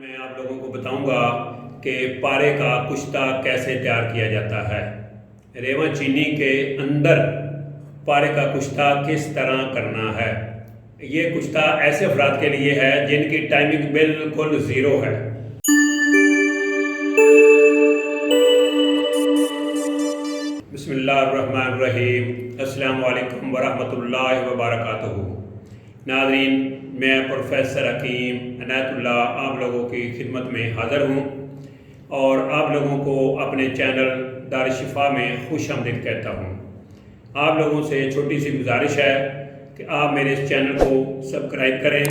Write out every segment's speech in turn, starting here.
میں آپ لوگوں کو بتاؤں گا کہ پارے کا کشتہ کیسے تیار کیا جاتا ہے۔ ریواں چینی کے اندر پارے کا کشتہ کس طرح کرنا ہے۔ یہ کشتہ ایسے افراد کے لیے ہے جن کی ٹائمنگ بالکل زیرو ہے۔ بسم اللہ الرحمن الرحیم۔ السلام علیکم ورحمۃ اللہ وبرکاتہ۔ ناظرین، میں پروفیسر حکیم عنایت اللہ آپ لوگوں کی خدمت میں حاضر ہوں اور آپ لوگوں کو اپنے چینل دار شفا میں خوش آمدید کہتا ہوں۔ آپ لوگوں سے چھوٹی سی گزارش ہے کہ آپ میرے اس چینل کو سبسکرائب کریں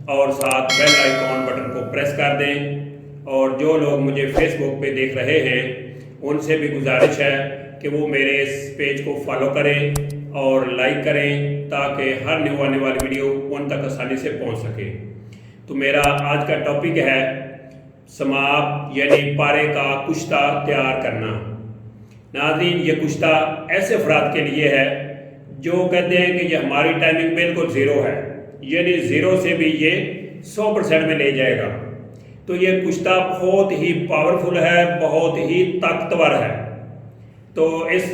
اور ساتھ بیل آئیکن بٹن کو پریس کر دیں، اور جو لوگ مجھے فیس بک پہ دیکھ رہے ہیں ان سے بھی گزارش ہے کہ وہ میرے اس پیج کو فالو کریں اور لائک کریں تاکہ ہر نیو آنے والی ویڈیو ان تک آسانی سے پہنچ سکے۔ تو میرا آج کا ٹاپک ہے سماپ یعنی پارے کا کشتہ تیار کرنا۔ ناظرین، یہ کشتہ ایسے افراد کے لیے ہے جو کہتے ہیں کہ یہ ہماری ٹائمنگ بالکل زیرو ہے، یعنی زیرو سے بھی یہ 100% میں لے جائے گا۔ تو یہ کشتہ بہت ہی پاورفل ہے، بہت ہی طاقتور ہے۔ تو اس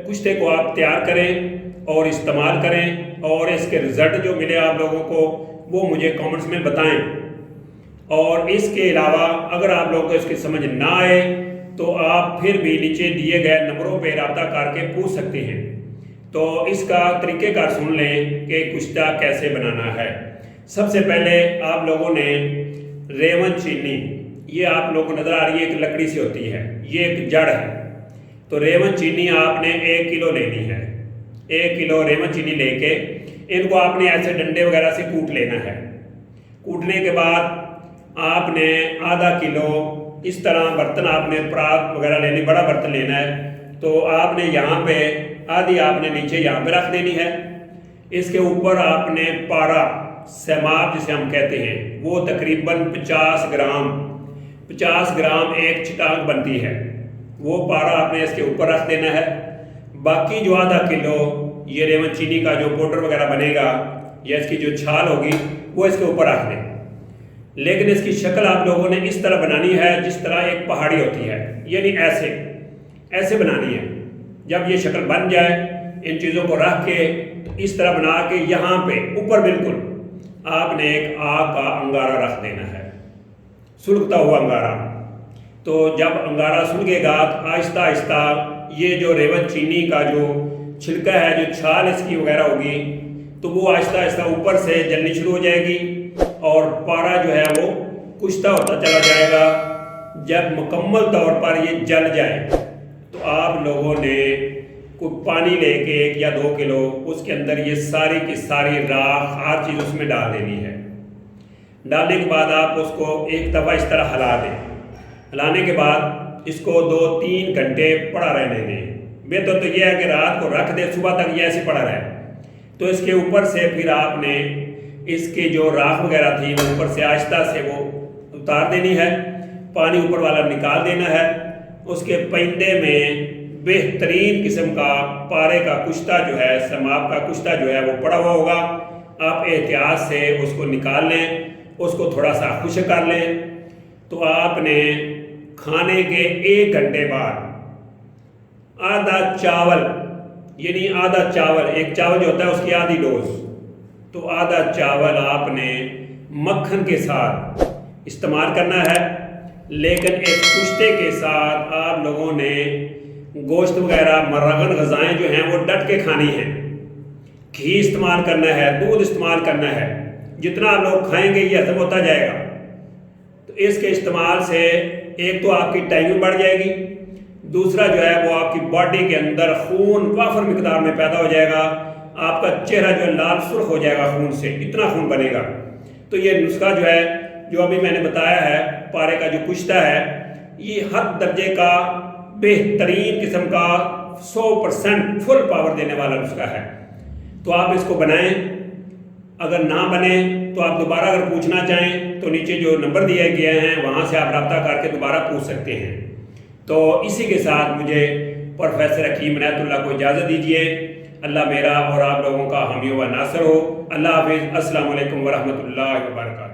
کشتے کو آپ تیار کریں اور استعمال کریں، اور اس کے رزلٹ جو ملے آپ لوگوں کو وہ مجھے کامنٹس میں بتائیں۔ اور اس کے علاوہ اگر آپ لوگوں کو اس کی سمجھ نہ آئے تو آپ پھر بھی نیچے دیے گئے نمبروں پہ رابطہ کر کے پوچھ سکتے ہیں۔ تو اس کا طریقہ کار سن لیں کہ کشتہ کیسے بنانا ہے۔ سب سے پہلے آپ لوگوں نے ریون چینی، یہ آپ لوگوں کو نظر آ رہی ہے ایک لکڑی سی ہوتی ہے، یہ ایک جڑ ہے۔ تو ریون چینی آپ نے 1 کلو لینی ہے۔ 1 کلو ریون چینی لے کے ان کو آپ نے ایسے ڈنڈے وغیرہ سے کوٹ لینا ہے۔ کوٹنے کے بعد آپ نے آدھا کلو اس طرح برتن آپ نے پرات وغیرہ لینی، بڑا برتن لینا ہے۔ تو آپ نے یہاں پہ آدھی آپ نے نیچے یہاں پہ رکھ دینی ہے۔ اس کے اوپر آپ نے پارا سیماب جسے ہم کہتے ہیں وہ تقریباً 50 گرام ایک چٹاک بنتی ہے، وہ پارا آپ نے اس کے اوپر رکھ دینا ہے۔ باقی جو آدھا کلو یہ ریون چینی کا جو پاؤڈر وغیرہ بنے گا یا اس کی جو چھال ہوگی وہ اس کے اوپر رکھ دیں۔ لیکن اس کی شکل آپ لوگوں نے اس طرح بنانی ہے جس طرح ایک پہاڑی ہوتی ہے، یعنی ایسے بنانی ہے۔ جب یہ شکل بن جائے ان چیزوں کو رکھ کے تو اس طرح بنا کے یہاں پہ اوپر بالکل آپ نے ایک آگ کا انگارہ رکھ دینا ہے، سلگتا ہوا انگارہ۔ تو جب انگارہ سلگے گا تو آہستہ آہستہ یہ جو ریون چینی کا جو چھلکا ہے، جو چھال اس کی وغیرہ ہوگی، تو وہ آہستہ آہستہ اوپر سے جلنی شروع ہو جائے گی اور پارا جو ہے وہ کشتہ ہوتا چلا جائے گا۔ جب مکمل طور پر یہ جل جائے تو آپ لوگوں نے کوئی پانی لے کے 1 یا 2 کلو اس کے اندر یہ ساری کی ساری راکھ ہر چیز اس میں ڈال دینی ہے۔ ڈالنے کے بعد آپ اس کو ایک دفعہ اس طرح ہلا دیں۔ ہلانے کے بعد اس کو 2-3 گھنٹے پڑا رہنے دیں۔ بہتر تو یہ ہے کہ رات کو رکھ دیں، صبح تک یہ ایسے پڑا رہے۔ تو اس کے اوپر سے پھر آپ نے اس کی جو راکھ وغیرہ تھی وہ اوپر سے آہستہ سے وہ اتار دینی ہے، پانی اوپر والا نکال دینا ہے۔ اس کے پہندے میں بہترین قسم کا پارے کا کشتہ جو ہے، سماپ کا کشتہ جو ہے وہ پڑا ہوا ہوگا۔ آپ احتیاط سے اس کو نکال لیں، اس کو تھوڑا سا خشک کر لیں۔ تو آپ نے کھانے کے 1 گھنٹے بعد آدھا چاول، یعنی آدھا چاول، ایک چاول جو ہوتا ہے اس کی آدھی ڈوز، تو آدھا چاول آپ نے مکھن کے ساتھ استعمال کرنا ہے۔ لیکن اس کشتے کے ساتھ آپ لوگوں نے گوشت وغیرہ مرغن غذائیں جو ہیں وہ ڈٹ کے کھانی ہیں۔ گھی استعمال کرنا ہے، دودھ استعمال کرنا ہے۔ جتنا آپ لوگ کھائیں گے یہ ہضم ہوتا جائے گا۔ تو اس کے استعمال سے ایک تو آپ کی ٹائمنگ بڑھ جائے گی، دوسرا جو ہے وہ آپ کی باڈی کے اندر خون وافر مقدار میں پیدا ہو جائے گا۔ آپ کا چہرہ جو ہے لال سرخ ہو جائے گا خون سے، اتنا خون بنے گا۔ تو یہ نسخہ جو ہے جو ابھی میں نے بتایا ہے پارے کا جو کشتہ ہے، یہ حد درجے کا بہترین قسم کا 100% فل پاور دینے والا نسخہ ہے۔ تو آپ اس کو بنائیں۔ اگر نہ بنے تو آپ دوبارہ اگر پوچھنا چاہیں تو نیچے جو نمبر دیے گئے ہیں وہاں سے آپ رابطہ کر کے دوبارہ پوچھ سکتے ہیں۔ تو اسی کے ساتھ مجھے پروفیسر حکیم عنایت اللہ کو اجازت دیجیے۔ اللہ میرا اور آپ لوگوں کا حامی و ناصر ہو۔ اللہ حافظ۔ السلام علیکم ورحمۃ اللہ وبرکاتہ۔